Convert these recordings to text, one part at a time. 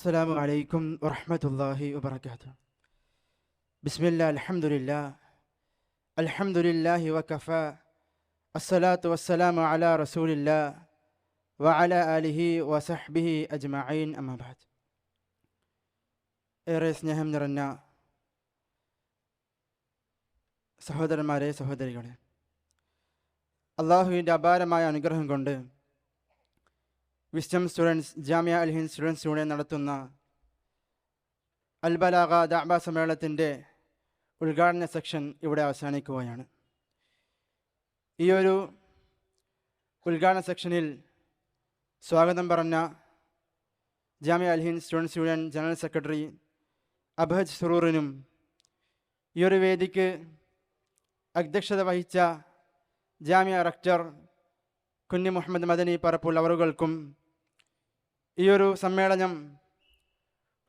السلام عليكم ورحمة الله وبركاته. بسم الله الحمد لله وكفى الصلاة والسلام على رسول الله وعلى آله وصحبه أجمعين أما بعد. ഏറെ സ്നേഹം നിറഞ്ഞ സഹോദരന്മാരെ, സഹോദരികളെ, അള്ളാഹുവിൻ്റെ അപാരമായ അനുഗ്രഹം കൊണ്ട് wisdom students Jamia Al Hind students union നടത്തുന്ന അൽ ബലാഗ ദഅവ സമ്മേളനത്തിൻ്റെ ഉദ്ഘാടന സെക്ഷൻ ഇവിടെ അവസാനിക്കുകയാണ്. ഈ ഒരു ഉദ്ഘാടന സെക്ഷനിൽ സ്വാഗതം പറഞ്ഞ Jamia Al Hind students union general secretary Abhaj സുറൂറിനും ഈ ഒരു വേദിക്ക് അധ്യക്ഷത വഹിച്ച ജാമിയ റക്ടർ കുഞ്ഞി മുഹമ്മദ് മദനി പറപ്പുൽ അവറുകൾക്കും ഈ ഒരു സമ്മേളനം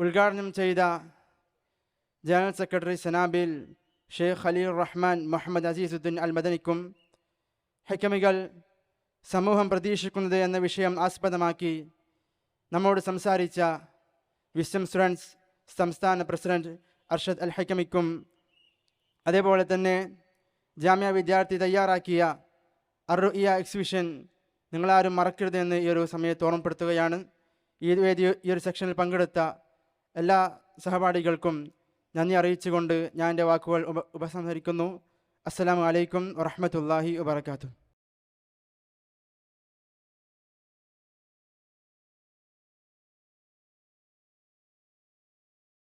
ഉദ്ഘാടനം ചെയ്ത ജനറൽ സെക്രട്ടറി സനാബിൽ ഷെയ്ഖ് ഖലീൽ റഹ്മാൻ മുഹമ്മദ് അസീസുദ്ദീൻ അൽ മദനിക്കും ഹക്കമികൾ സമൂഹം പ്രതീക്ഷിക്കുന്നത് എന്ന വിഷയം ആസ്പദമാക്കി നമ്മോട് സംസാരിച്ച വിസ്ഡം സ്റ്റുഡൻസ് സംസ്ഥാന പ്രസിഡന്റ് അർഷദ് അൽ ഹക്കമിക്കും അതേപോലെ തന്നെ ജാമ്യ വിദ്യാർത്ഥി തയ്യാറാക്കിയ അർറുഇയ എക്സിബിഷൻ നിങ്ങളാരും മറക്കരുതെന്ന് ഈ ഒരു സമയത്ത് ഓർമ്മപ്പെടുത്തുകയാണ്. ഈ ഒരു സെക്ഷനിൽ പങ്കെടുത്ത എല്ലാ സഹപാഠികൾക്കും നന്ദി അറിയിച്ചുകൊണ്ട് ഞാൻ എൻ്റെ വാക്കുകൾ ഉപസംഹരിക്കുന്നു. അസ്സലാമു അലൈക്കും വറഹ്മത്തുള്ളാഹി വബറകാതുഹു.